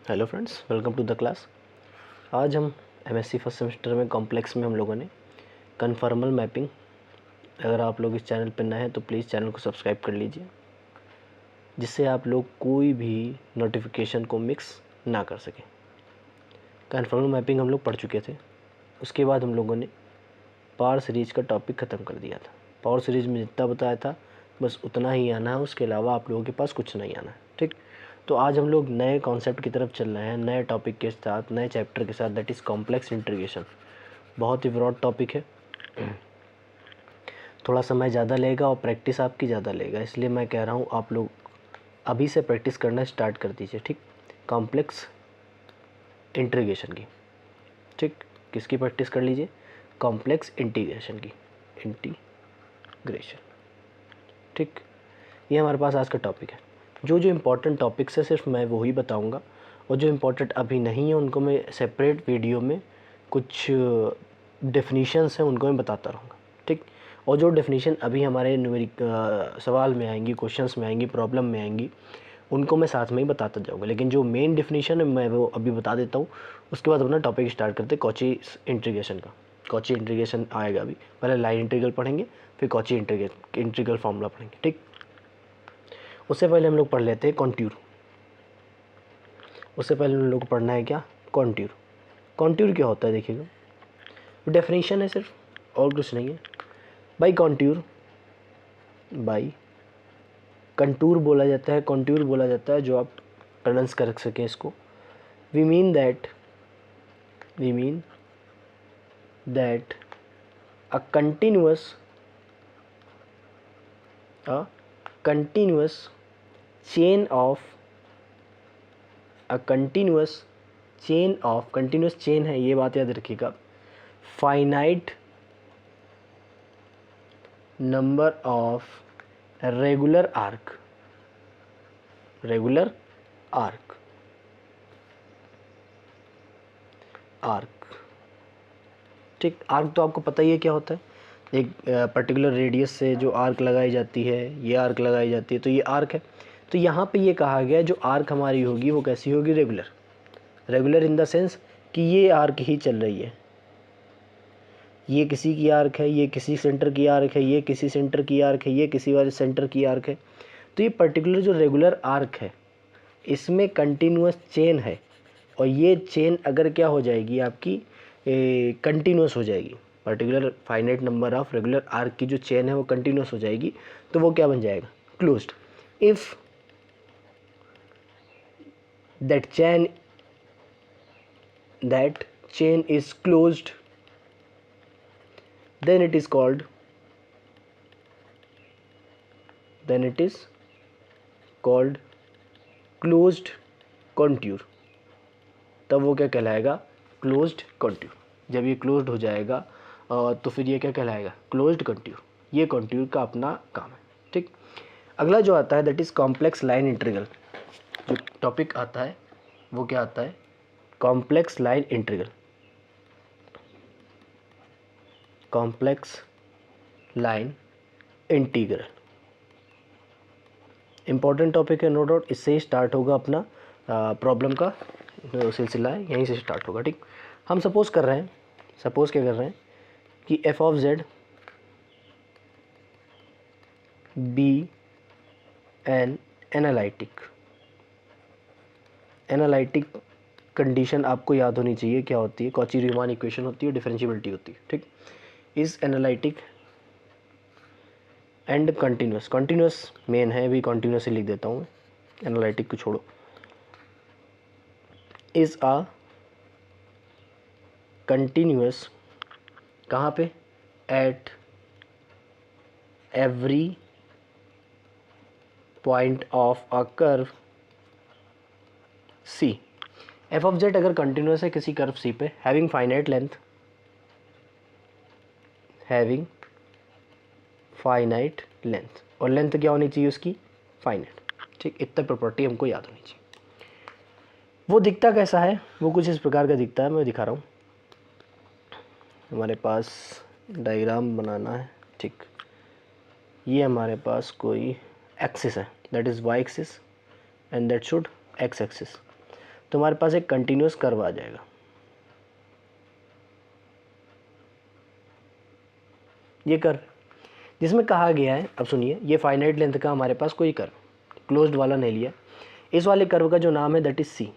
Hello friends, welcome to the class. आज हम MSc first semester में कॉम्प्लेक्स में हम लोगों ने कन्फॉर्मल मैपिंग। अगर आप लोग इस चैनल पर नए हैं तो प्लीज़ चैनल को सब्सक्राइब कर लीजिए, जिससे आप लोग कोई भी नोटिफिकेशन को मिक्स ना कर सकें। कन्फॉर्मल मैपिंग हम लोग पढ़ चुके थे। उसके बाद हम लोगों ने पावर सीरीज का टॉपिक ख़त्म कर दिया था। पावर सीरीज में जितना बताया था बस उतना ही आना है, उसके अलावा आप लोगों के पास कुछ नहीं आना है। ठीक, तो आज हम लोग नए कॉन्सेप्ट की तरफ चल रहे हैं, नए टॉपिक के साथ, नए चैप्टर के साथ, दैट इज़ कॉम्प्लेक्स इंटीग्रेशन। बहुत ही ब्रॉड टॉपिक है, थोड़ा समय ज़्यादा लेगा और प्रैक्टिस आपकी ज़्यादा लेगा, इसलिए मैं कह रहा हूँ आप लोग अभी से प्रैक्टिस करना स्टार्ट कर दीजिए। ठीक, कॉम्प्लेक्स इंटीग्रेशन की। ठीक, किसकी प्रैक्टिस कर लीजिए? कॉम्प्लेक्स इंटीग्रेशन की, इंटीग्रेशन। ठीक, ये हमारे पास आज का टॉपिक है। जो इम्पोर्टेंट टॉपिक्स है सिर्फ मैं वही बताऊंगा, और जो इम्पोर्टेंट अभी नहीं है उनको मैं सेपरेट वीडियो में कुछ डेफिनीशंस हैं उनको मैं बताता रहूँगा। ठीक, और जो डेफिनीशन अभी हमारे न्यूमेरिक सवाल में आएंगी, क्वेश्चंस में आएंगी, प्रॉब्लम में आएंगी, उनको मैं साथ में ही बताता जाऊँगा। लेकिन जो मेन डेफिनीशन है मैं वो अभी बता देता हूँ। उसके बाद अपना टॉपिक स्टार्ट करते कॉची इंटीग्रेशन का। कॉची इंटीग्रेशन आएगा अभी, पहले लाइन इंटीग्रल पढ़ेंगे, फिर कॉची इंटीग्रल फार्मूला पढ़ेंगे। ठीक, उससे पहले हम लोग पढ़ लेते हैं कॉन्ट्यूर। उससे पहले हम लोग को पढ़ना है क्या? कॉन्ट्यूर। कॉन्ट्यूर क्या होता है देखिएगा, डेफिनेशन है सिर्फ, और कुछ नहीं है। बाई कॉन्ट्यूर, बाई कंटूर बोला जाता है, कॉन्ट्यूर बोला जाता है, जो आप प्रोनाउंस कर सकें इसको। We mean that a continuous chain of continuous chain है, ये बात याद रखिएगा। Finite number of regular arc ठीक, आर्क तो आपको पता ही है क्या होता है। एक पर्टिकुलर रेडियस से जो आर्क लगाई जाती है, ये आर्क लगाई जाती है, तो ये आर्क है। तो यहाँ पे ये कहा गया जो आर्क हमारी होगी वो कैसी होगी? रेगुलर इन द सेंस कि ये आर्क ही चल रही है, ये किसी की आर्क है, ये किसी सेंटर की आर्क है, ये किसी सेंटर की आर्क है, ये किसी वाले सेंटर की आर्क है। तो ये पर्टिकुलर जो रेगुलर आर्क है इसमें कंटिन्यूअस चेन है, और ये चेन अगर क्या हो जाएगी आपकी कंटिन्यूअस हो जाएगी, particular finite number of regular arc की जो चेन है वो कंटिन्यूअस हो जाएगी, तो वो क्या बन जाएगा? Closed. If that chain is closed, then it is called closed contour। तब वो क्या कहलाएगा? Closed contour. जब ये क्लोज्ड हो जाएगा तो फिर ये क्या कहलाएगा? Closed contour. ये कंट्यूर का अपना काम है। ठीक, अगला जो आता है that is complex line integral. जो टॉपिक आता है वो क्या आता है? Complex line integral. Complex line integral important topic है, नो डाउट। इससे ही स्टार्ट होगा अपना प्रॉब्लम का जो सिलसिला है, यहीं से स्टार्ट होगा। ठीक, हम सपोज़ क्या कर रहे हैं कि f of z be an analytic condition आपको याद होनी चाहिए क्या होती है? कॉची रीमान इक्वेशन होती है, डिफरेंशिएबिलिटी होती है। ठीक, is analytic and continuous main है, भी कंटिन्यूस ही लिख देता हूँ मैं, एनालिटिक को छोड़ो। इज अ कंटिन्यूस कहाँ पे? At every point of a curve C. F of z अगर कंटिन्यूस है किसी कर्व सी पे, हैविंग फाइनाइट लेंथ, और लेंथ क्या होनी चाहिए उसकी? फाइनाइट। ठीक, इतना प्रॉपर्टी हमको याद होनी चाहिए। वो दिखता कैसा है? वो कुछ इस प्रकार का दिखता है, मैं दिखा रहा हूँ। हमारे पास डायग्राम बनाना है। ठीक, ये हमारे पास कोई एक्सिस है, that is why axis, and that should x axis. तो हमारे पास एक कंटिन्यूस कर्व आ जाएगा। ये कर्व जिसमें कहा गया है, अब सुनिए, ये फाइनाइट लेंथ का हमारे पास कोई कर्व, क्लोज्ड वाला नहीं लिया, इस वाले कर्व का जो नाम है दैट इज सी।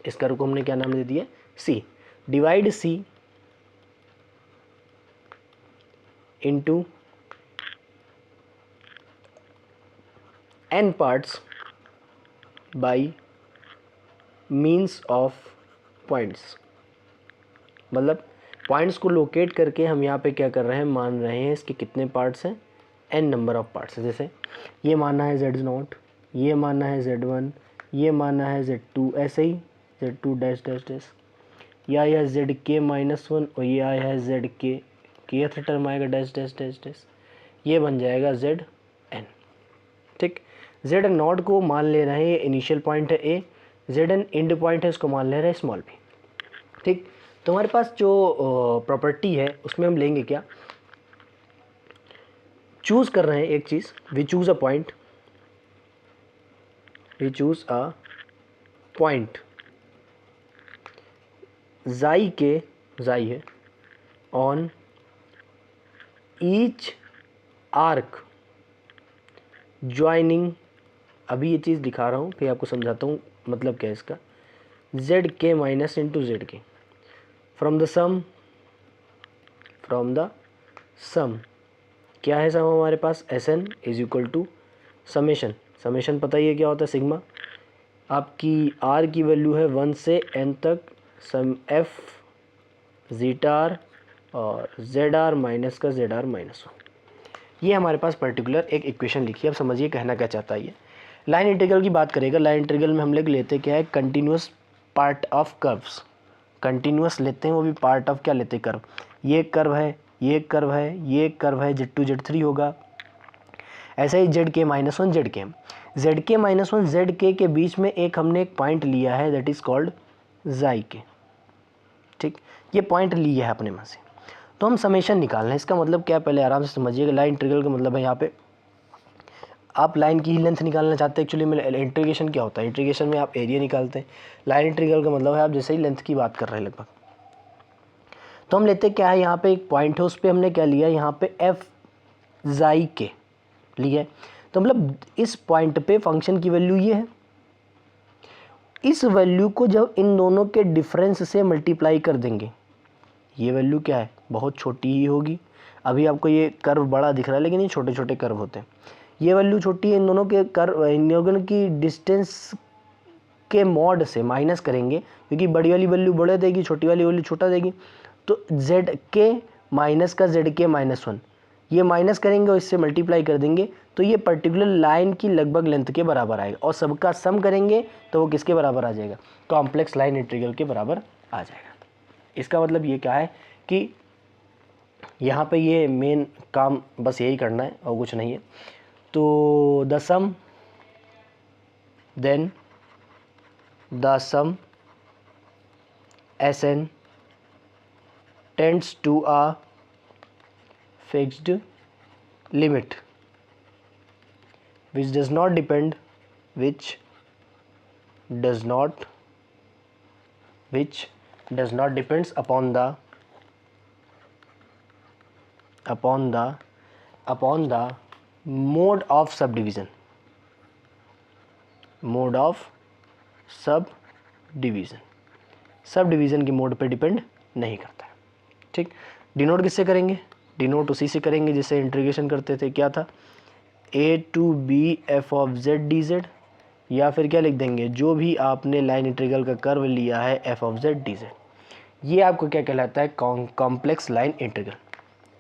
इस कर्व को हमने क्या नाम दे दिया, C. Divide C into n parts by means of points. मतलब पॉइंट्स को लोकेट करके हम यहाँ पे क्या कर रहे हैं, मान रहे हैं इसके कितने पार्ट्स हैं, n नंबर ऑफ पार्ट्स। जैसे ये मानना है z0, ये मानना है z1, ये मानना है z2, ऐसे ही z2 डैश डैश डैश, या यह zk-1 और ये आया है zk, kth टर्म आएगा डैश डैश डैश डैश, ये बन जाएगा zn। ठीक, z0 को मान ले रहे हैं, ये इनिशियल पॉइंट है a, zn एंड पॉइंट है, इसको मान ले रहे हैं स्मॉल p। ठीक, तो हमारे पास जो प्रॉपर्टी है उसमें हम लेंगे क्या, चूज़ कर रहे हैं एक चीज़, we choose a point, we choose a point जाई के, जाई है, ऑन ईच आर्क ज्वाइनिंग, अभी ये चीज़ दिखा रहा हूँ फिर आपको समझाता हूँ मतलब क्या है इसका, जेड के माइनस इंटू जेड के from the sum, from the sum, क्या है सम हमारे पास, S N is equal to summation, summation पता ही है क्या होता है, सिग्मा। आपकी आर की वैल्यू है 1 से n तक, सम एफ जीटा आर और जेड आर माइनस का जेड आर माइनस 1। ये हमारे पास पर्टिकुलर एक इक्वेशन लिखी है। अब समझिए कहना क्या चाहता है ये। लाइन इंटीग्रल की बात करेगा, लाइन इंटीग्रल में हम लोग लेते क्या है, continuous part of curves, continuous लेते हैं, वो भी पार्ट ऑफ क्या लेते हैं, कर्व। ये कर्व है, ये कर्व है, ये कर्व है, Z2 Z3 होगा, ऐसा ही ZK -1 ZK, ZK -1 ZK के बीच में एक हमने एक पॉइंट लिया है दैट इज़ कॉल्ड जाई के। ठीक, ये पॉइंट लिया है अपने में से, तो हम समेशन निकालना है। इसका मतलब क्या, पहले आराम से समझिएगा। लाइन इंटीग्रल का मतलब है यहाँ पे आप लाइन की ही लेंथ निकालना चाहते हैं। एक्चुअली में इंटीग्रेशन क्या होता है, इंटीग्रेशन में आप एरिया निकालते हैं, लाइन इंटीग्रल का मतलब है आप जैसे ही लेंथ की बात कर रहे हैं लगभग। तो हम लेते क्या है, यहाँ पे एक पॉइंट है, उस पर हमने क्या लिया, यहाँ पे एफ जाई के लिया है। तो मतलब इस पॉइंट पे फंक्शन की वैल्यू ये है, इस वैल्यू को जब इन दोनों के डिफरेंस से मल्टीप्लाई कर देंगे, ये वैल्यू क्या है, बहुत छोटी ही होगी। अभी आपको ये कर्व बड़ा दिख रहा है लेकिन ये छोटे छोटे कर्व होते हैं। ये वैल्यू छोटी है, इन दोनों के कर्व, इन दोनों की डिस्टेंस के मॉड से माइनस करेंगे, क्योंकि बड़ी वाली वैल्यू बड़े देगी, छोटी वाली वैल्यू छोटा देगी। तो जेड के माइनस का जेड के -1 ये माइनस करेंगे और इससे मल्टीप्लाई कर देंगे, तो ये पर्टिकुलर लाइन की लगभग लेंथ के बराबर आएगा, और सबका सम करेंगे तो वो किसके बराबर आ जाएगा, कॉम्प्लेक्स लाइन इंटीग्रल के बराबर आ जाएगा। इसका मतलब ये क्या है कि यहाँ पे ये मेन काम बस यही करना है और कुछ नहीं है। तो the sum, then the sum S n tends to a fixed limit which does not depend depends upon the mode of subdivision, sub division की मोड पे डिपेंड नहीं करता है। ठीक, डिनोट किससे करेंगे, डिनोट उसी से करेंगे जिससे इंटीग्रेशन करते थे, क्या था, a to b f of z dz, या फिर क्या लिख देंगे, जो भी आपने लाइन इंटीग्रल का कर्व लिया है f of z dz, ये आपको क्या कहलाता है, कॉम्प्लेक्स लाइन इंटीग्रल।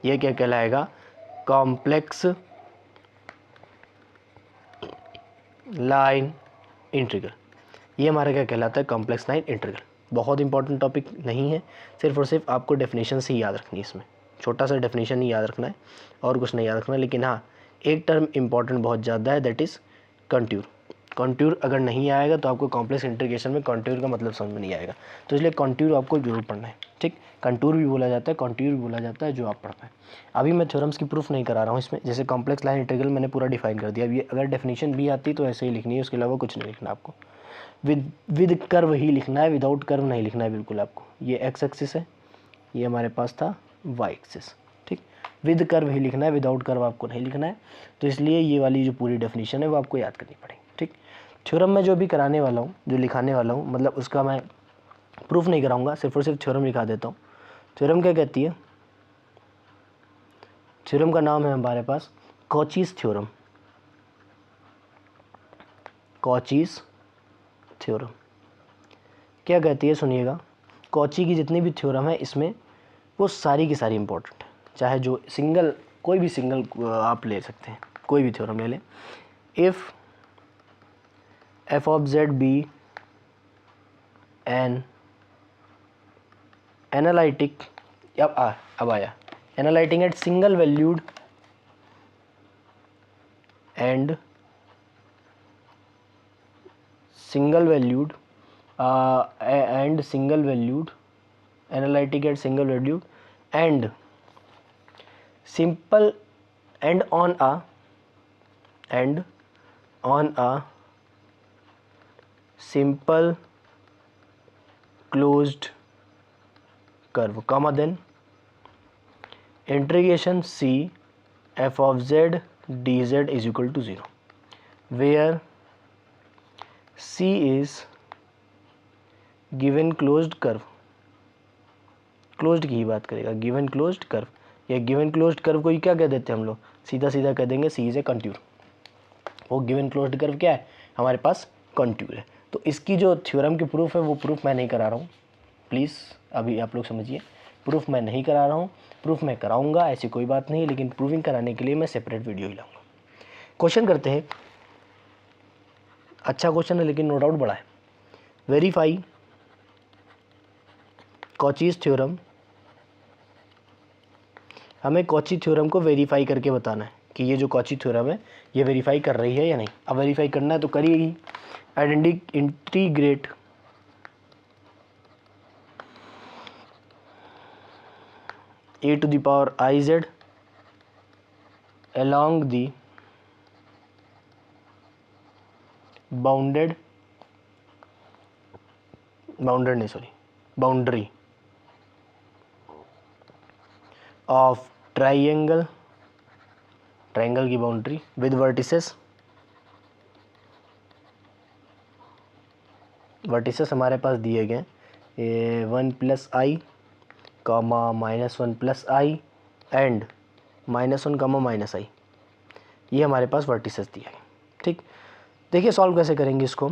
ये क्या कहलाएगा, कॉम्प्लेक्स लाइन इंटीग्रल। ये हमारा क्या कहलाता है, कॉम्प्लेक्स लाइन इंटीग्रल। बहुत इंपॉर्टेंट टॉपिक नहीं है, सिर्फ और सिर्फ आपको डेफिनेशन से ही याद रखनी है, इसमें छोटा सा डेफिनेशन ही याद रखना है और कुछ नहीं याद रखना है। लेकिन हाँ, एक टर्म इंपॉर्टेंट बहुत ज़्यादा है, दैट इज़ कंट्यूर। कंट्यूर अगर नहीं आएगा तो आपको कॉम्प्लेक्स इंटीग्रेशन में कंट्यूर का मतलब समझ में नहीं आएगा, तो इसलिए कंट्यूर आपको जरूर पढ़ना है। ठीक, कंट्यूर भी बोला जाता है, कंट्यूर भी बोला जाता है, जो आप पढ़ना है। अभी मैं थ्योरम्स की प्रूफ नहीं करा रहा हूँ इसमें, जैसे कॉम्प्लेक्स लाइन इंटीग्रल मैंने पूरा डिफाइन कर दिया। अब ये अगर डेफिनेशन भी आती तो ऐसे ही लिखनी है, उसके अलावा कुछ नहीं लिखना आपको। विद कर्व ही लिखना है, विदाउट कर्व नहीं लिखना है बिल्कुल आपको। ये एक्स एक्सिस है, ये हमारे पास था वाई एक्सिस, ठीक। विद कर्व ही लिखना है, विदाउट कर्व आपको नहीं लिखना है। तो इसलिए ये वाली जो पूरी डेफिनेशन है वो आपको याद करनी पड़ेगी, ठीक। थ्योरम में जो भी कराने वाला हूँ, जो लिखाने वाला हूँ, मतलब उसका मैं प्रूफ नहीं कराऊंगा, सिर्फ और सिर्फ थ्योरम लिखा देता हूँ। थ्योरम क्या कहती है? थ्योरम का नाम है हमारे पास कॉचीज थ्योरम। कॉचीज थ्योरम क्या कहती है, सुनिएगा। कॉची की जितनी भी थ्योरम है इसमें वो सारी की सारी इंपॉर्टेंट है, चाहे जो सिंगल, कोई भी सिंगल आप ले सकते हैं, कोई भी थ्योरम ले लें। If f of z be an analytic, अब आया analytic at single valued and single valued analytic at single valued and simple and on a simple closed curve, comma then integration c f of z dz is equal to 0, where c is given closed curve, closed की ही बात करेगा, given closed curve. या given closed curve को ही क्या कह देते हैं हम लोग, सीधा सीधा कह देंगे सी इज ए कंट्यूर। वो गिवन क्लोज्ड कर्व क्या है, हमारे पास कंट्यूर है। तो इसकी जो थ्योरम की प्रूफ है वो प्रूफ मैं नहीं करा रहा हूँ, प्लीज़ अभी आप लोग समझिए। प्रूफ मैं नहीं करा रहा हूँ, प्रूफ मैं कराऊंगा, ऐसी कोई बात नहीं, लेकिन प्रूविंग कराने के लिए मैं सेपरेट वीडियो ही लाऊंगा। क्वेश्चन करते हैं, अच्छा क्वेश्चन है लेकिन नो डाउट बड़ा है। वेरीफाई कॉचीज थ्योरम, हमें कॉची थ्योरम को वेरीफाई करके बताना है कि ये जो कॉची थ्योरम है ये वेरीफाई कर रही है या नहीं। अब वेरीफाई करना है तो करिएगी। Integrate e to the power i z along the boundary of triangle की बाउंड्री with vertices हमारे पास दिए गए 1 + i, -1 + i एंड -1, -i, ये हमारे पास वर्टिसेस दिए गए, ठीक। देखिए सॉल्व कैसे करेंगे इसको,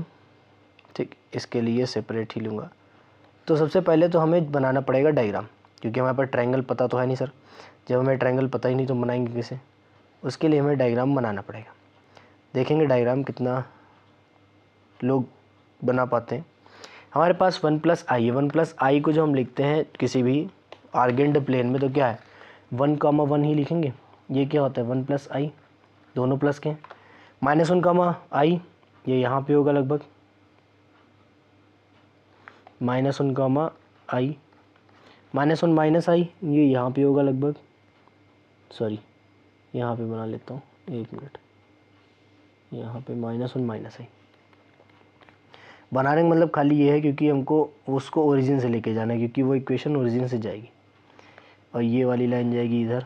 ठीक। इसके लिए सेपरेट ही लूँगा। तो सबसे पहले तो हमें बनाना पड़ेगा डायग्राम, क्योंकि हमारे पास ट्रायंगल पता तो है नहीं सर। जब हमें ट्रायंगल पता ही नहीं तो बनाएंगे कैसे, उसके लिए हमें डायग्राम बनाना पड़ेगा। देखेंगे डायग्राम कितना लोग बना पाते हैं। हमारे पास 1 + i है। 1 + i को जो हम लिखते हैं किसी भी आर्गेंड प्लेन में तो क्या है, 1, 1 ही लिखेंगे। ये क्या होता है 1 + i, दोनों प्लस के। -1, i ये यहाँ पे होगा लगभग, -1, i, -1 - i ये यहाँ पे होगा लगभग, सॉरी यहाँ पे बना लेता हूँ, 1 मिनट, यहाँ पे -1 - i बनाने का मतलब खाली ये है क्योंकि हमको उसको ओरिजिन से लेके जाना है, क्योंकि वो इक्वेशन ओरिजिन से जाएगी और ये वाली लाइन जाएगी इधर।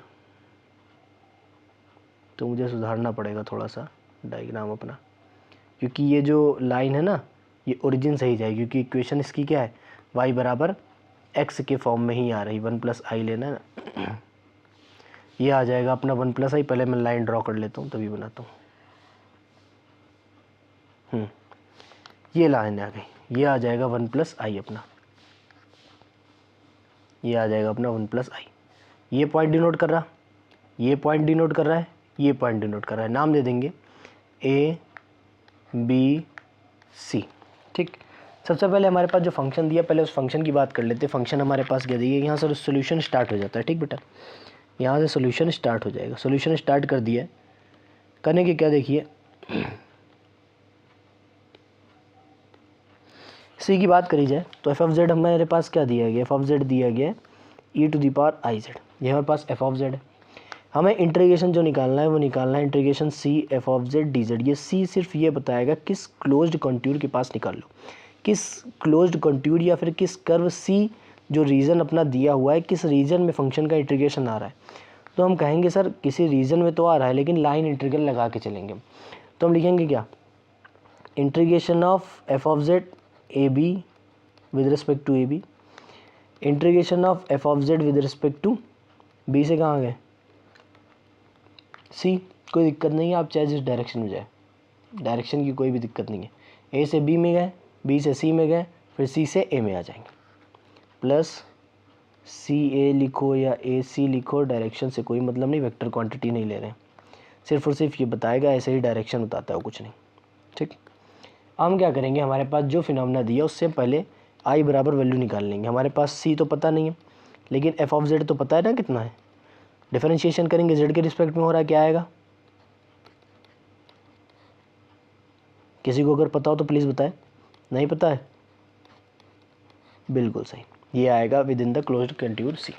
तो मुझे सुधारना पड़ेगा थोड़ा सा डायग्राम अपना, क्योंकि ये जो लाइन है ना ये ओरिजिन से ही जाएगी, क्योंकि इक्वेशन इसकी क्या है, y बराबर x के फॉर्म में ही आ रही। 1 + i लेना है ना, ये आ जाएगा अपना 1 + i। पहले मैं लाइन ड्रॉ कर लेता हूँ तभी बनाता हूँ। ये लाइन आ गई, ये आ जाएगा 1 + i अपना, ये आ जाएगा अपना 1 + i। ये पॉइंट डिनोट कर रहा, ये पॉइंट डिनोट कर रहा है, ये पॉइंट डिनोट कर रहा है। नाम दे देंगे A B C, ठीक। सबसे पहले हमारे पास जो फंक्शन दिया, पहले उस फंक्शन की बात कर लेते हैं। फंक्शन हमारे पास क्या दिया, यहाँ से सोल्यूशन स्टार्ट हो जाता है, ठीक बेटा। यहाँ से सोल्यूशन स्टार्ट हो जाएगा। सोल्यूशन स्टार्ट कर दिया, करने के क्या देखिए, सी की बात करी जाए तो एफ ऑफ जेड हमारे पास क्या दिया गया, एफ ऑफ जेड दिया गया e to the power i z। ये हमारे पास एफ ऑफ जेड है। हमें इंटीग्रेशन जो निकालना है वो निकालना है integration C f of z d z. ये सी सिर्फ ये बताएगा किस क्लोज्ड कंट्यूर के पास निकाल लो, किस क्लोज्ड कंट्यूर या फिर किस कर्व सी जो रीजन अपना दिया हुआ है, किस रीजन में फंक्शन का इंटीग्रेशन आ रहा है। तो हम कहेंगे सर किसी रीजन में तो आ रहा है लेकिन लाइन इंटीग्रल लगा के चलेंगे। तो हम लिखेंगे क्या, integration of f of z A B with respect to A B, integration of f of z with respect to B से कहाँ गए सी। कोई दिक्कत नहीं है, आप चाहे जिस डायरेक्शन में जाए, डायरेक्शन की कोई भी दिक्कत नहीं है। ए से बी में गए, बी से सी में गए, फिर सी से ए में आ जाएंगे। प्लस सी ए लिखो या ए सी लिखो, डायरेक्शन से कोई मतलब नहीं, वेक्टर क्वांटिटी नहीं ले रहे हैं, सिर्फ और सिर्फ ये बताएगा, ऐसे ही डायरेक्शन बताता है, कुछ नहीं। ठीक, हम क्या करेंगे, हमारे पास जो फिनोमेना दिया उससे पहले आई बराबर वैल्यू निकाल लेंगे। हमारे पास सी तो पता नहीं है लेकिन एफ ऑफ जेड तो पता है ना कितना है। डिफरेंशिएशन करेंगे जेड के रिस्पेक्ट में हो रहा है, क्या आएगा, किसी को अगर पता हो तो प्लीज़ बताएं, नहीं पता है, बिल्कुल सही, ये आएगा within the closed contour C,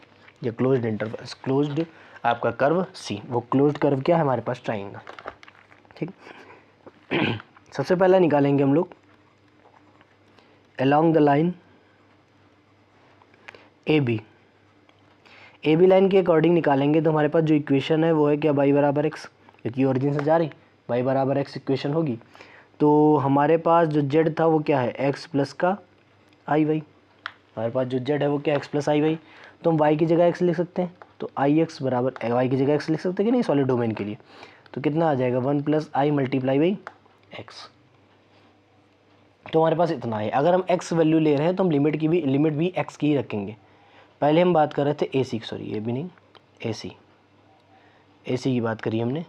या क्लोज्ड इंटरवल, क्लोज्ड आपका कर्व सी। वो क्लोज्ड कर्व क्या है हमारे पास, ट्राइंगल। ठीक, सबसे पहला निकालेंगे हम लोग along the line A B line के अकॉर्डिंग निकालेंगे। तो हमारे पास जो इक्वेशन है वो है क्या, वाई बराबर एक्स, क्योंकि ओरिजिन से जा रही वाई बराबर एक्स इक्वेशन होगी। तो हमारे पास जो जेड था वो क्या है, एक्स प्लस का आई वाई। हमारे पास जो जेड है वो क्या, एक्स प्लस आई वाई। तो हम वाई की जगह एक्स लिख सकते हैं, तो आई एक्स बराबर वाई की जगह एक्स लिख सकते हैं कि नहीं, सॉलिड डोमेन के लिए। तो कितना आ जाएगा, 1 + i मल्टीप्लाई बाई एक्स। तो हमारे पास इतना है। अगर हम एक्स वैल्यू ले रहे हैं तो हम लिमिट भी एक्स की ही रखेंगे। पहले हम बात कर रहे थे ए सी, सॉरी ए भी नहीं, ए सी की बात करी हमने।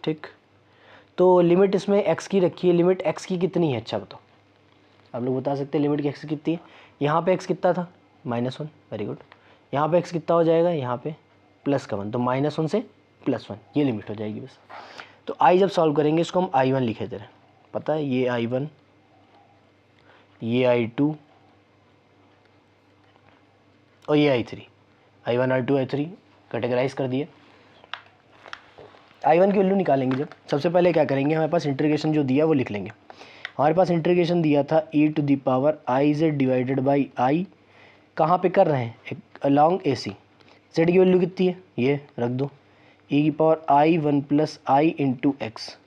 ठीक, तो लिमिट इसमें एक्स की रखी है। लिमिट एक्स की कितनी है, अच्छा बताओ, आप लोग बता सकते हैं लिमिट की एक्स कितनी है। यहाँ पे एक्स कितना था, -1, वेरी गुड। यहाँ पे एक्स कितना हो जाएगा, यहाँ पे +1, तो -1 से +1 ये लिमिट हो जाएगी बस। तो आई जब सॉल्व करेंगे इसको हम I1 लिखे थे, पता है, ये I1, ये I2 और ये I3, I1 I2 I3 categorise कर दिए। I1 की वैल्यू निकालेंगे जब, सबसे पहले क्या करेंगे, हमारे पास इंटीग्रेशन जो दिया वो लिख लेंगे। हमारे पास इंटीग्रेशन दिया था e⁻i z डिवाइडेड बाई आई, कहाँ पे कर रहे हैं, अलॉन्ग ए सी। जेड की वैल्यू कितनी है, ये रख दो, e⁻i 1 + i into x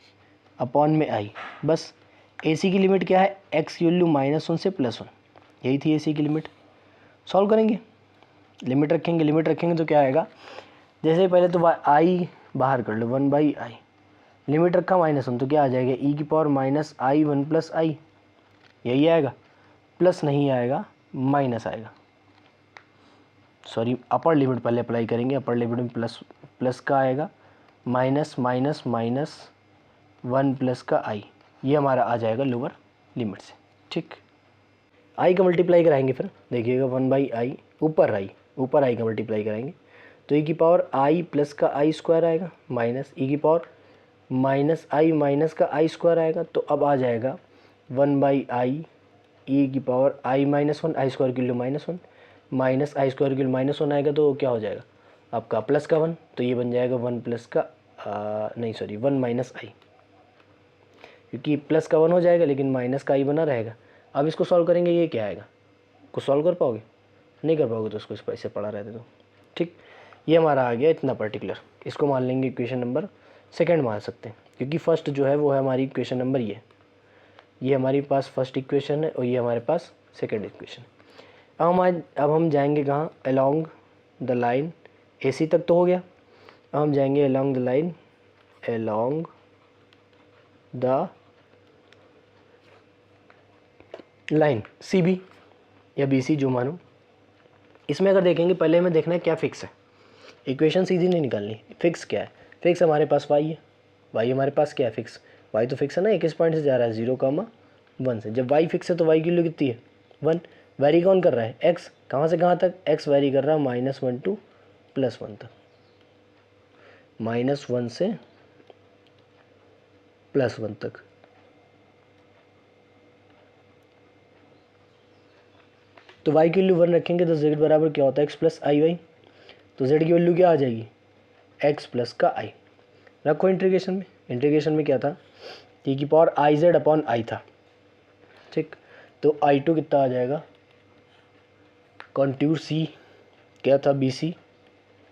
upon में आई। बस ए सी की लिमिट क्या है, एक्स की वैल्यू -1 से +1, यही थी ए सी की लिमिट। सॉल्व करेंगे, लिमिट रखेंगे तो क्या आएगा, जैसे पहले तो आई बाहर कर लो, 1/i, लिमिट रखा -1, तो क्या आ जाएगा, e⁻−i 1 + i, यही आएगा, प्लस नहीं आएगा, माइनस आएगा। सॉरी, अपर लिमिट पहले अप्लाई करेंगे, अपर लिमिट में प्लस का आएगा, माइनस 1 + का i, ये हमारा आ जाएगा लोअर लिमिट से। ठीक, आई का मल्टीप्लाई कराएंगे, फिर देखिएगा 1/i, ऊपर आई का मल्टीप्लाई कराएंगे तो e⁻i + का i² आएगा, माइनस -i का i² आएगा। तो अब आ जाएगा 1/i e⁻i -1, i² की वैल्यू -1, माइनस i² की वैल्यू -1 आएगा, तो क्या हो जाएगा आपका प्लस का 1, तो ये बन जाएगा 1 + का 1 - i, क्योंकि प्लस का 1 हो जाएगा लेकिन माइनस का i बना रहेगा। अब इसको सॉल्व करेंगे, ये क्या आएगा, कुछ सॉल्व कर पाओगे, नहीं कर पाओगे तो उसको इस पर ऐसे पड़ा रहते तो। ठीक, ये हमारा आ गया इतना पर्टिकुलर, इसको मान लेंगे इक्वेशन नंबर सेकंड मान सकते हैं, क्योंकि फर्स्ट जो है वो है हमारी इक्वेशन नंबर ये हमारे पास फर्स्ट इक्वेशन है और ये हमारे पास सेकंड इक्वेशन। अब हम जाएंगे कहाँ, along the line A C तक तो हो गया। अब हम जाएंगे along the line C B या बी सी, जो मानो। इसमें अगर देखेंगे, पहले हमें देखना है क्या फिक्स है, इक्वेशन सीधी नहीं निकालनी, फिक्स क्या है। फिक्स हमारे पास वाई है, वाई हमारे पास क्या है, फिक्स, वाई तो फिक्स है ना, एक इस पॉइंट से जा रहा है 0,1 से। जब वाई फिक्स है तो वाई की वैल्यू कितनी है, 1। वेरी कौन कर रहा है, एक्स, कहाँ से कहाँ तक, एक्स वेरी कर रहा है -1 to +1 तक, -1 से +1 तक। तो y की वैल्यू 1 रखेंगे तो z बराबर क्या होता है, x + i y। तो z की वैल्यू क्या आ जाएगी, एक्स प्लस का आई रखो इंटीग्रेशन में। इंटीग्रेशन में क्या था, e की power i Z upon I था, ठीक। तो I2 कितना आ जाएगा, कॉन्ट्यूर सी क्या था, BC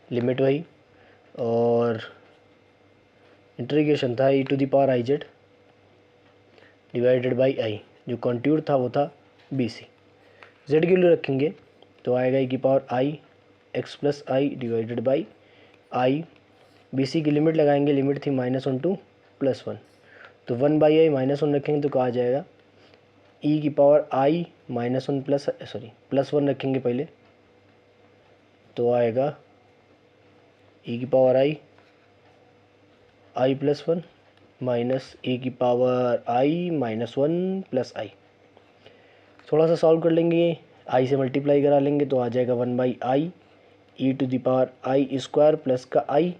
लिमिट वही, और इंटीग्रेशन था e to the power i z divided by i, जो कॉन्ट्यूर था वो था BC। जेड की वैल्यू रखेंगे तो आएगा e की power I x plus I divided by I. BC की लिमिट लगाएंगे, लिमिट थी -1 टू +1, तो 1/i -1 रखेंगे तो कहा जाएगा e की पावर आई -1 +1 रखेंगे पहले, तो आएगा e की पावर आई +1 माइनस e की पावर आई -1 + i। थोड़ा सा सॉल्व कर लेंगे, i से मल्टीप्लाई करा लेंगे तो आ जाएगा 1/i e to the power i square plus का i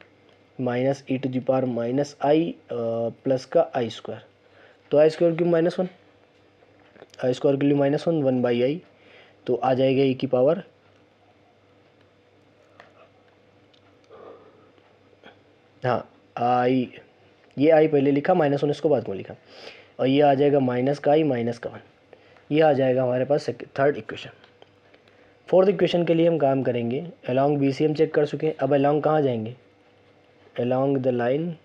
minus e to the power -i plus का i स्क्वायर। तो i स्क्वायर क्यों -1, i स्क्वायर के लिए -1 1/i, तो आ जाएगा e की पावर आई, ये आई पहले लिखा, -1 इसको बाद में लिखा, और ये आ जाएगा माइनस का i माइनस का 1। ये आ जाएगा हमारे पास थर्ड इक्वेशन। फोर्थ इक्वेशन के लिए हम काम करेंगे, अलोंग BC हम चेक कर चुके हैं, अब अलोंग कहाँ जाएंगे, along the line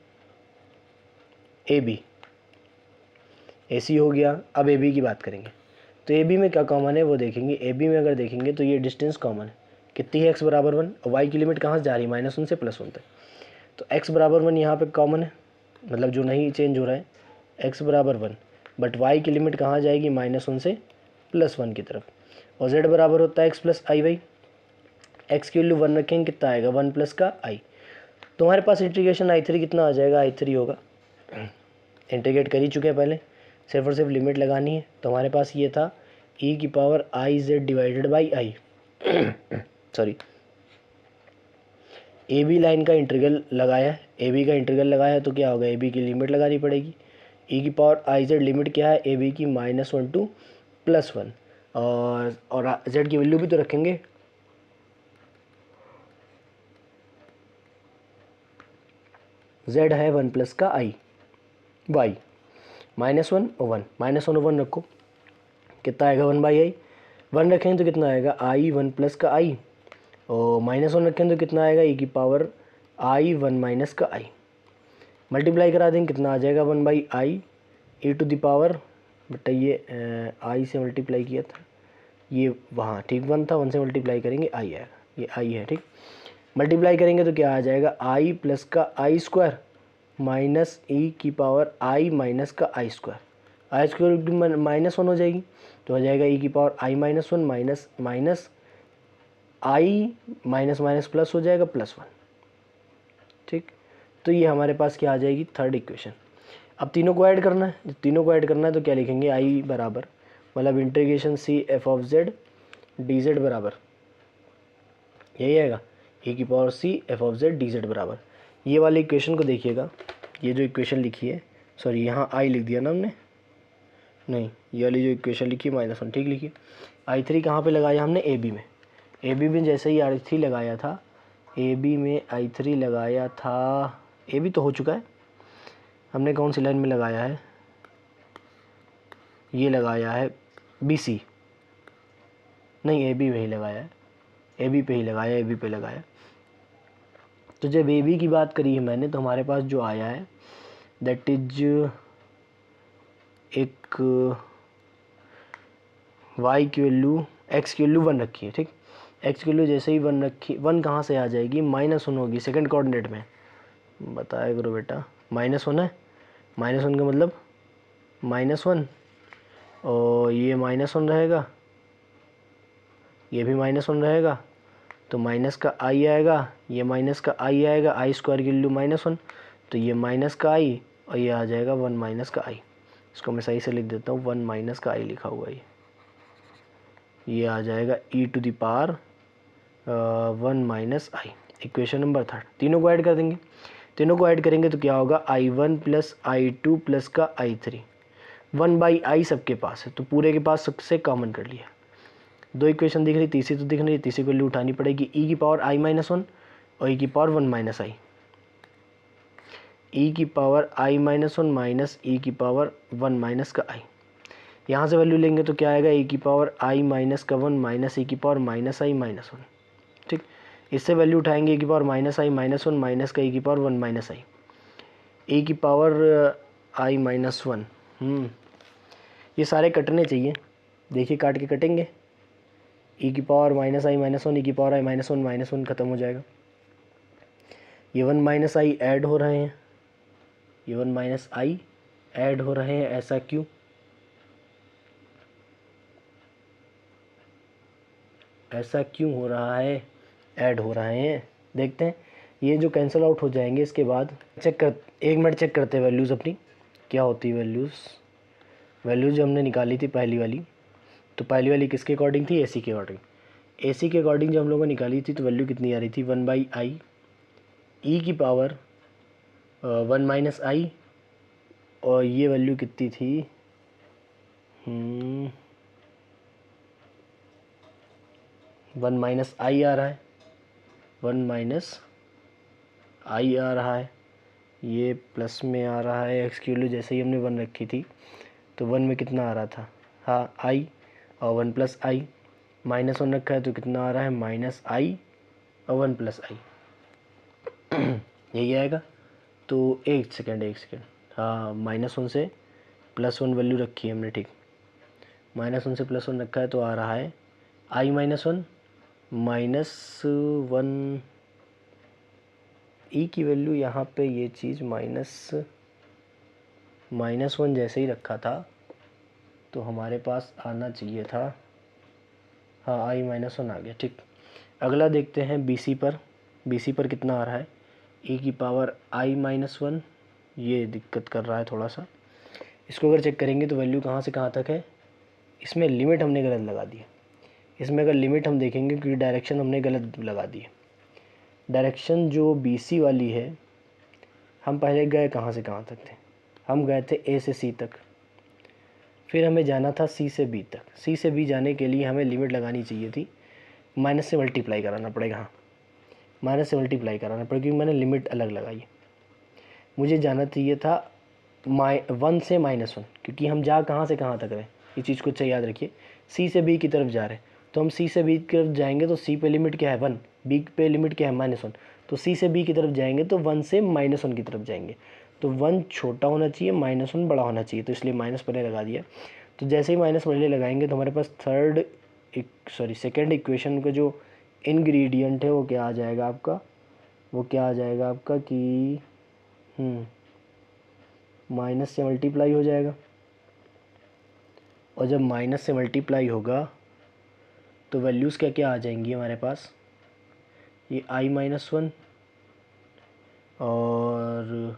AB, AC हो गया। अब AB की बात करेंगे, तो AB में क्या कॉमन है वो देखेंगे। AB में अगर देखेंगे तो ये डिस्टेंस कॉमन है, कितनी है, x बराबर 1, और y की लिमिट कहाँ से जा रही है, -1 से +1 तक, तो x बराबर 1 यहाँ पे कॉमन है, मतलब जो नहीं चेंज हो रहा है, x बराबर 1, बट y की लिमिट कहाँ जाएगी, -1 से +1 की तरफ, और z बराबर होता है x प्लस आई वाई। x की वैल्यू 1 रखेंगे, कितना आएगा, 1 प्लस का i। तो हमारे पास इंटीग्रेशन I3 कितना आ जाएगा, I3 होगा, इंटीग्रेट कर ही चुके हैं पहले, सिर्फ और सिर्फ लिमिट लगानी है। तो हमारे पास ये था e की power i z divided by I sorry, AB line का इंटीग्रल लगाया है, AB का इंटीग्रल लगाया है तो क्या होगा, AB की लिमिट लगानी पड़ेगी। e की पावर आई जेड लिमिट क्या है, AB की -1 टू +1, और z की वैल्यू भी तो रखेंगे, z है 1 प्लस का i, y -1 और 1, -1 और 1 रखो, कितना आएगा 1/i, 1 रखेंगे तो कितना आएगा i 1 प्लस का i, और -1 रखेंगे तो कितना आएगा e की पावर i 1 माइनस का i। मल्टीप्लाई करा देंगे, कितना आ जाएगा 1/i e to the power, बेटा ये i से मल्टीप्लाई किया था, ये वहाँ ठीक 1 था, 1 से मल्टीप्लाई करेंगे i आएगा, ये i है, ठीक। मल्टीप्लाई करेंगे तो क्या आ जाएगा i प्लस का i स्क्वायर माइनस e की पावर i माइनस का i स्क्वायर, i स्क्वायर -1 हो जाएगी, तो हो जाएगा e की power i -1 minus minus i minus minus plus हो जाएगा +1, ठीक। तो ये हमारे पास क्या आ जाएगी, थर्ड इक्वेशन। अब तीनों को ऐड करना है, जब तीनों को ऐड करना है तो क्या लिखेंगे, i बराबर, मतलब integration c f of z dz बराबर, यही आएगा e की power c f of z dz बराबर। ये वाली इक्वेशन को देखिएगा, ये जो इक्वेशन लिखी है, सॉरी यहाँ i लिख दिया ना हमने, नहीं ये वाली जो इक्वेशन लिखी -1 ठीक लिखी। I3 कहाँ पे लगाया हमने, AB में, AB में जैसे ही I3 लगाया था, AB में I3 लगाया था, AB तो हो चुका है, हमने कौन सी लाइन में लगाया है, ये लगाया है BC, नहीं AB में ही लगाया है, AB पे ही लगाया, AB पे लगाया। तो जब AB की बात करी है मैंने, तो हमारे पास जो आया है दैट इज एक y की वैल्यू, x की वैल्यू 1 रखी है, ठीक। x की वैल्यू जैसे ही 1 रखी, 1 कहाँ से आ जाएगी, -1 होगी सेकंड कोऑर्डिनेट में, बताया करो बेटा, -1 है, -1 का मतलब -1, और ये -1 रहेगा, ये भी -1 रहेगा, तो माइनस का i आएगा, ये माइनस का i आएगा, i स्क्वायर की वैल्यू -1, तो ये माइनस का i, और ये आ जाएगा 1 माइनस का i। इसको मैं सही से लिख देता हूँ, 1 माइनस का i लिखा हुआ है, ये आ जाएगा e to the power 1 minus i। Equation number 3, तीनों को ऐड कर देंगे, तीनों को ऐड करेंगे तो क्या होगा, i1 प्लस i2 प्लस का i3, 1/i सबके पास है, तो पूरे के पास सबसे कॉमन कर लिया। दो इक्वेशन दिख रही, तीसरी तो दिख नहीं, तीसरी को वैल्यू उठानी पड़ेगी, e की पावर i -1 और e की पावर 1 माइनस i, ई की पावर आई माइनस वन माइनस ई की पावर वन माइनस का आई। यहाँ से वैल्यू लेंगे तो क्या आएगा, ई की पावर आई माइनस का वन माइनस ई की पावर माइनस आई माइनस वन। ठीक, इससे वैल्यू उठाएंगे ई की पावर माइनस आई माइनस वन माइनस का ई की पावर वन माइनस आई, ई की पावर आई माइनस वन। ये सारे कटने चाहिए, देखिए काट के कटेंगे। ई की पावर माइनस आई माइनस वन, ई की पावर आई माइनस वन खत्म हो जाएगा। ये वन माइनस आई ऐड हो रहे हैं, ये वन माइनस आई ऐड हो रहे हैं, ऐसा क्यों? ऐसा क्यों हो रहा है, ऐड हो रहे हैं, देखते हैं। ये जो कैंसिल आउट हो जाएंगे इसके बाद चेक कर, 1 मिनट चेक करते हैं वैल्यूज़ अपनी क्या होती है। वैल्यूज़ जो हमने निकाली थी पहली वाली, तो पहली वाली किसके अकॉर्डिंग थी, एसी के अकॉर्डिंग। एसी के अकॉर्डिंग जब हम लोगों ने निकाली थी तो वैल्यू कितनी आ रही थी, वन बाई आई ई की पावर वन माइनस आई, और ये वैल्यू कितनी थी, वन माइनस आई आ रहा है, वन माइनस आई आ रहा है, ये प्लस में आ रहा है। एक्स की वैल्यू जैसे ही हमने वन रखी थी तो वन में कितना आ रहा था, हाँ आई, और वन प्लस आई, माइनस वन रखा है तो कितना आ रहा है, माइनस आई और वन प्लस आई, यही आएगा। तो एक सेकेंड, हाँ माइनस वन से प्लस वन वैल्यू रखी है हमने, ठीक, माइनस वन से प्लस वन रखा है तो आ रहा है आई माइनस वन माइनस वन, ई की वैल्यू यहाँ पे ये चीज़ माइनस वन जैसे ही रखा था तो हमारे पास आना चाहिए था, हाँ आई माइनस वन आ गया, ठीक। अगला देखते हैं बीसी पर कितना आ रहा है, ई की पावर आई माइनस वन, ये दिक्कत कर रहा है थोड़ा सा। इसको अगर चेक करेंगे तो वैल्यू कहाँ से कहाँ तक है, इसमें लिमिट हमने गलत लगा दी है। इसमें अगर लिमिट हम देखेंगे क्योंकि डायरेक्शन हमने गलत लगा दी है। डायरेक्शन जो बीसी वाली है, हम पहले गए कहाँ से कहाँ तक थे, हम गए थे ए से सी तक, फिर हमें जाना था सी से बी तक। सी से बी जाने के लिए हमें लिमिट लगानी चाहिए थी, माइनस से मल्टीप्लाई कराना पड़ेगा, हाँ माइनस से मल्टीप्लाई कराना पड़ेगा क्योंकि मैंने लिमिट अलग लगाई है। मुझे जाना चाहिए था वन से माइनस वन, क्योंकि हम जा कहाँ से कहाँ तक रहे, इस चीज़ को अच्छा याद रखिए। सी से बी की तरफ जा रहे हैं तो हम सी से बी की तरफ जाएंगे तो सी पे लिमिट क्या है, वन, बी पे लिमिट क्या है, माइनस वन, तो सी से बी की तरफ जाएंगे तो वन से माइनस वन की तरफ जाएंगे, तो वन छोटा होना चाहिए, माइनस वन बड़ा होना चाहिए, तो इसलिए माइनस पहले लगा दिया। तो जैसे ही माइनस पहले लगाएंगे तो हमारे पास सेकेंड इक्वेशन का जो इंग्रेडिएंट है वो क्या आ जाएगा आपका, कि माइनस से मल्टीप्लाई हो जाएगा, और जब माइनस से मल्टीप्लाई होगा तो वैल्यूज़ क्या क्या आ जाएंगी हमारे पास, ये आई माइनस वन और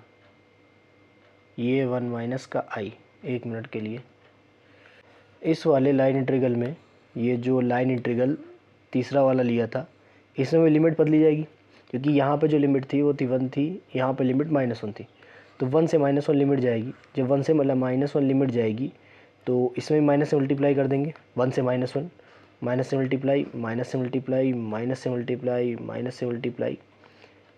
ये वन माइनस का आई। एक मिनट के लिए, इस वाले लाइन इंटीग्रल में, ये जो लाइन इंटीग्रल तीसरा वाला लिया था, इसमें भी लिमिट बदली जाएगी क्योंकि यहाँ पे जो लिमिट थी वो थी वन थी, यहाँ पे लिमिट माइनस वन थी, तो वन से माइनस वन लिमिट जाएगी। जब वन से मतलब माइनस वन लिमिट जाएगी तो इसमें माइनस से मल्टीप्लाई कर देंगे, वन से माइनस वन, माइनस से मल्टीप्लाई, माइनस से मल्टीप्लाई, माइनस से मल्टीप्लाई, माइनस से मल्टीप्लाई,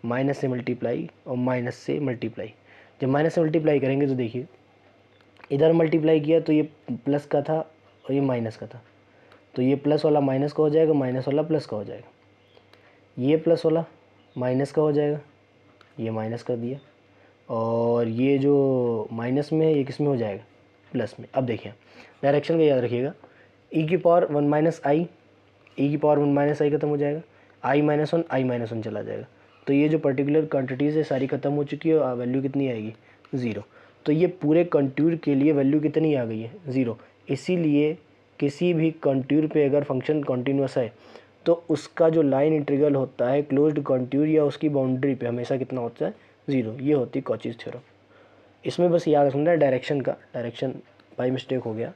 माइनस से मल्टीप्लाई और माइनस से मल्टीप्लाई। जब माइनस से मल्टीप्लाई करेंगे तो देखिए इधर मल्टीप्लाई किया तो ये प्लस का था और ये माइनस का था, तो ये प्लस वाला माइनस का हो जाएगा, माइनस वाला प्लस का हो जाएगा, ये प्लस वाला माइनस का हो जाएगा, ये माइनस कर दिया, और ये जो माइनस में है ये किस में हो जाएगा, प्लस में। अब देखिए डायरेक्शन का याद रखिएगा, ई की पावर वन माइनस आई, ई की पावर वन माइनस आई खत्म हो जाएगा, आई माइनस वन चला जाएगा, तो ये जो पर्टिकुलर क्वांटिटीज़ है सारी खत्म हो चुकी है, वैल्यू कितनी आएगी, ज़ीरो। तो ये पूरे कंटूर के लिए वैल्यू कितनी आ गई है, ज़ीरो। इसीलिए किसी भी कंटूर पे अगर फंक्शन कॉन्टीन्यूअस है तो उसका जो लाइन इंटीग्रल होता है क्लोज्ड कंटूर या उसकी बाउंड्री पे हमेशा कितना होता है, ज़ीरो। ये होती है कॉचीज़ थ्योरम। इसमें बस याद रखना है डायरेक्शन का, डायरेक्शन बाई मिस्टेक हो गया,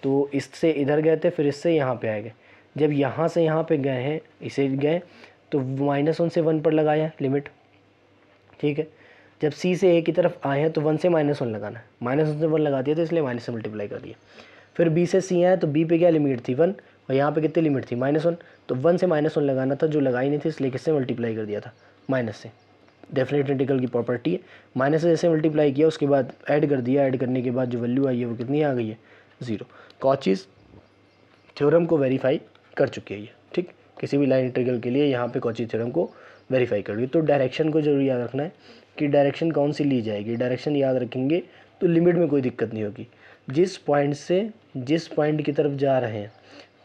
तो इससे इधर गए थे फिर इससे यहाँ पे आए गए, जब यहाँ से यहाँ पे गए हैं इसे गए तो माइनस वन से वन पर लगाया लिमिट, ठीक है। जब सी से ए की तरफ आए हैं तो वन से माइनस वन लगाना है, माइनस वन से वन लगा दिया तो इसलिए माइनस से मल्टीप्लाई कर दिया। फिर बी से सी आए तो बी पे क्या लिमिट थी, वन, और यहाँ पे कितनी लिमिट थी, माइनस वन, तो वन से माइनस वन लगाना था जो लगाई नहीं थी, इसलिए किससे मल्टीप्लाई कर दिया था, माइनस से। डेफिनेट इंटीग्रल की प्रॉपर्टी है। माइनस से जैसे मल्टीप्लाई किया उसके बाद ऐड कर दिया, ऐड करने के बाद जो वैल्यू आई है वो कितनी आ गई है, 0। कॉचीज़ थ्योरम को वेरीफाई कर चुकी है ये, ठीक। किसी भी लाइन इंटीग्रल के लिए यहाँ पे कॉची थ्योरम को वेरीफाई कर रही है। तो डायरेक्शन को जरूर याद रखना है कि डायरेक्शन कौन सी ली जाएगी। डायरेक्शन याद रखेंगे तो लिमिट में कोई दिक्कत नहीं होगी। जिस पॉइंट से जिस पॉइंट की तरफ जा रहे हैं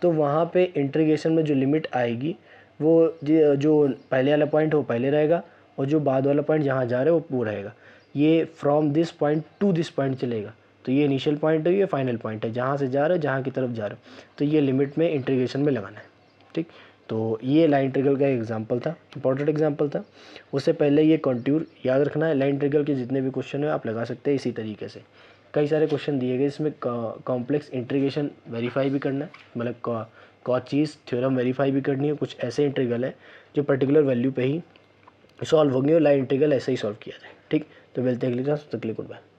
तो वहाँ पे इंटीग्रेशन में जो लिमिट आएगी वो जो पहले वाला पॉइंट वो पहले रहेगा और जो बाद वाला पॉइंट जहाँ जा रहे हैं वो रहेगा। ये from this point two this point चलेगा। तो ये इनिशियल पॉइंट है, ये फाइनल पॉइंट है, जहाँ से जा रहे हो जहाँ की तरफ जा रहे हो, तो ये लिमिट में इंटीग्रेशन में लगाना है, ठीक। तो ये लाइन इंटीग्रल का एग्जांपल था, इंपॉर्टेंट एग्जांपल था। उससे पहले ये कॉन्टूर याद रखना है। लाइन इंटीग्रल के जितने भी क्वेश्चन है आप लगा सकते हैं इसी तरीके से। कई सारे क्वेश्चन दिए गए, इसमें कॉम्प्लेक्स इंटीग्रेशन वेरीफाई भी करना है, मतलब कॉचीज़ थ्योरम वेरीफाई भी करनी है। कुछ ऐसे इंटीग्रल है जो पर्टिकुलर वैल्यू पे ही सॉल्व होंगे और लाइन इंटीग्रल ऐसे ही सॉल्व किया जाए, ठीक। तो मिलते हैं अगली क्लास, तब तक के लिए गुड बाय।